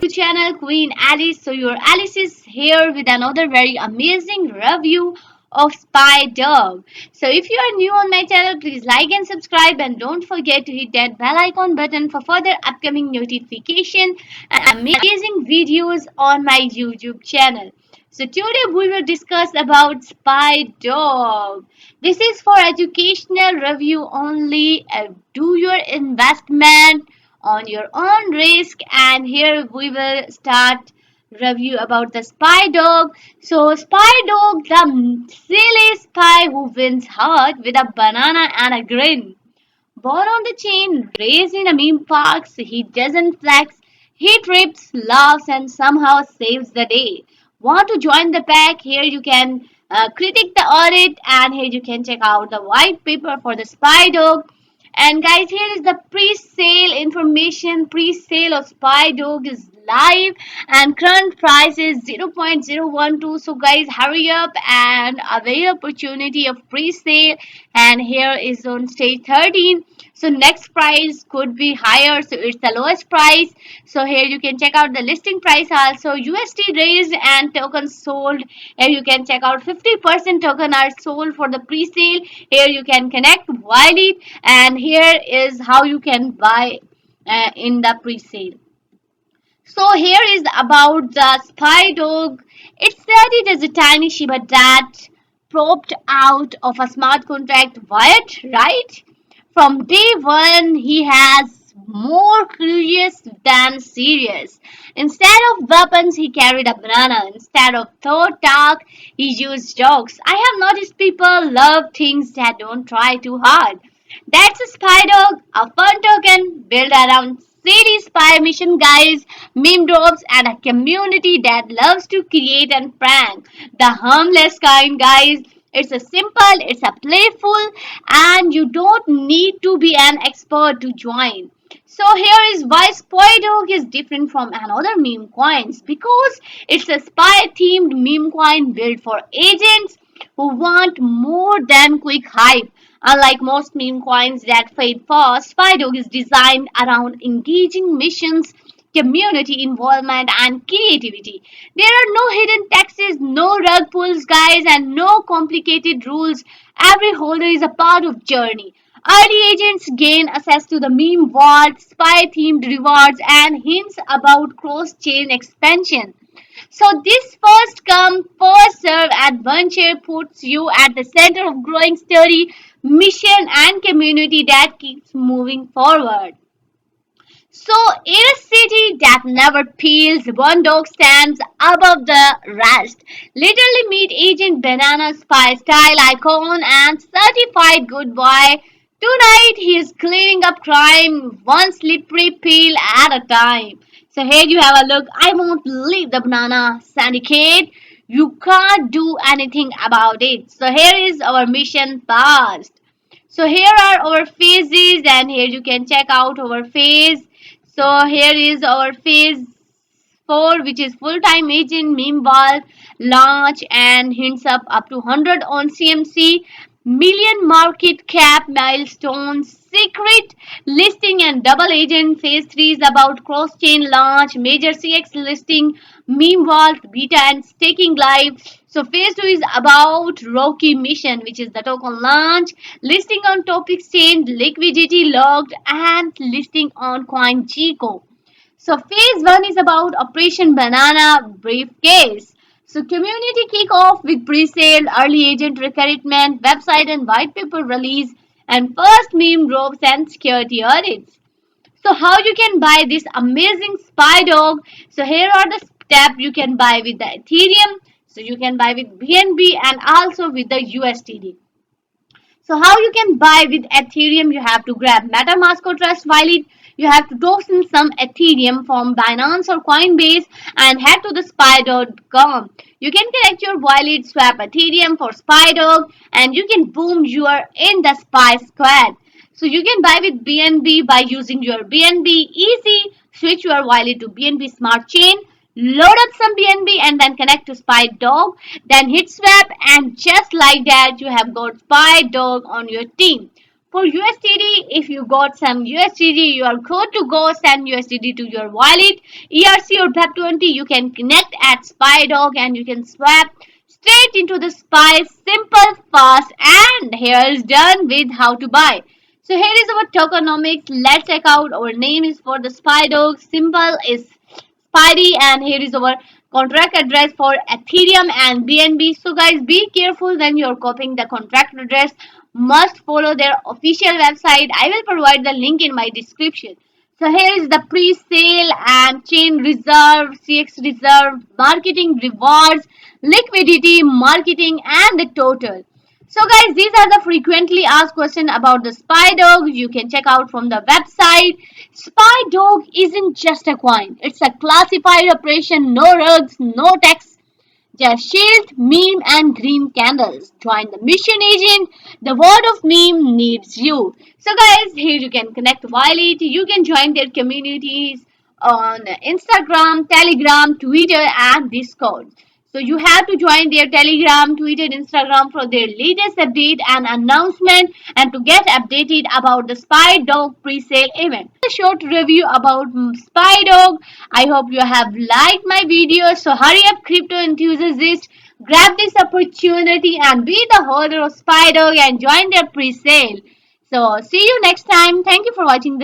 Channel Queen Alice. So your Alice is here with another very amazing review of Spy Dog. So if you are new on my channel, please like and subscribe and don't forget to hit that bell icon button for further upcoming notification and amazing videos on my YouTube channel. So today we will discuss about Spy Dog. This is for educational review only. Do your investment on your own risk, and here we will start review about the spy dog. So spy dog, the silly spy who wins heart with a banana and a grin. Born on the chain, raised in a meme parks, he doesn't flex. He trips, laughs, and somehow saves the day. Want to join the pack? Here you can critique the audit, and here you can check out the white paper for the spy dog. And guys, here is the pre-sale information. Pre-sale of Spy Dog is live and current price is 0.012. So guys, hurry up and avail opportunity of pre-sale. And here is on stage 13. So next price could be higher. So it's the lowest price. So here you can check out the listing price also. USD raised and tokens sold. Here you can check out 50% token are sold for the pre-sale. Here you can connect wallet, and here is how you can buy in the pre-sale. So here is about the spy dog. It started as a tiny Shiba that popped out of a smart contract. What, right? From day one, he has more curious than serious. Instead of weapons, he carried a banana. Instead of thought talk, he used jokes. I have noticed people love things that don't try too hard. That's a spy dog, a fun token built around city spy mission guys, meme drops, and a community that loves to create and prank. The harmless kind, guys. It's a simple, it's a playful, and you don't need to be an expert to join. So here is why Spy Dog is different from another meme coins, because it's a spy themed meme coin built for agents who want more than quick hype. Unlike most meme coins that fade fast, Spy Dog is designed around engaging missions, community involvement, and creativity. There are no hidden taxes, no rug pulls, guys, and no complicated rules. Every holder is a part of journey. Early agents gain access to the meme vault, spy themed rewards, and hints about cross chain expansion. So this first come, first serve adventure puts you at the center of growing story, mission, and community that keeps moving forward. So, in a city that never peels, one dog stands above the rest. Literally meet Agent Banana Spy style icon and certified good boy. Tonight he is cleaning up crime one slippery peel at a time. So here you have a look. I won't leave the banana syndicate. You can't do anything about it. So here is our mission passed. So here are our phases, and here you can check out our phase. So here is our phase 4, which is full-time agent, meme wall, launch, and hints up to 100 on CMC, million market cap milestones, secret listing, and double agent. Phase 3 is about cross-chain launch, major CX listing, meme vault, beta, and staking live. So phase 2 is about Rocky mission, which is the token launch, listing on top exchange, liquidity logged, and listing on CoinGecko. So phase 1 is about Operation Banana Briefcase. So community kickoff with pre-sale, early agent recruitment, website and white paper release, and first meme drops and security audits. So how you can buy this amazing spy dog? So here are the steps you can buy with the Ethereum. So you can buy with BNB and also with the USDD. So how you can buy with Ethereum? You have to grab MetaMask or Trust Wallet. You have to token some Ethereum from Binance or Coinbase and head to the spy.com. You can connect your wallet, swap Ethereum for SpyDog, and you can boom, you are in the Spy Squad. So you can buy with BNB by using your BNB easy. Switch your wallet to BNB Smart Chain. Load up some BNB and then connect to Spy Dog. Then hit swap, and just like that, you have got Spy Dog on your team. For USDT, if you got some USDT, you are good to go. Send USDT to your wallet. ERC or BEP20, you can connect at SpyDog and you can swap straight into the Spy. Simple, fast, and here is done with how to buy. So here is our tokenomics. Let's check out. Our name is for the SpyDog. Symbol is Spidey, and here is our contract address for Ethereum and BNB. So guys, be careful when you're copying the contract address. Must follow their official website. I will provide the link in my description. So here is the pre-sale and chain reserve, CX reserve, marketing rewards, liquidity, marketing, and the total. So guys, these are the frequently asked questions about the SpyDog. You can check out from the website. SpyDog isn't just a coin. It's a classified operation. No rugs, no tax, just shield, meme, and green candles. Join the mission agent. The world of meme needs you. So guys, here you can connect wallet. You can join their communities on Instagram, Telegram, Twitter, and Discord. So you have to join their Telegram, Twitter, Instagram for their latest update and announcement and to get updated about the Spy Dog pre-sale event. A short review about Spy Dog. I hope you have liked my video. So hurry up, crypto enthusiasts. Grab this opportunity and be the holder of Spy Dog and join their pre-sale. So see you next time. Thank you for watching the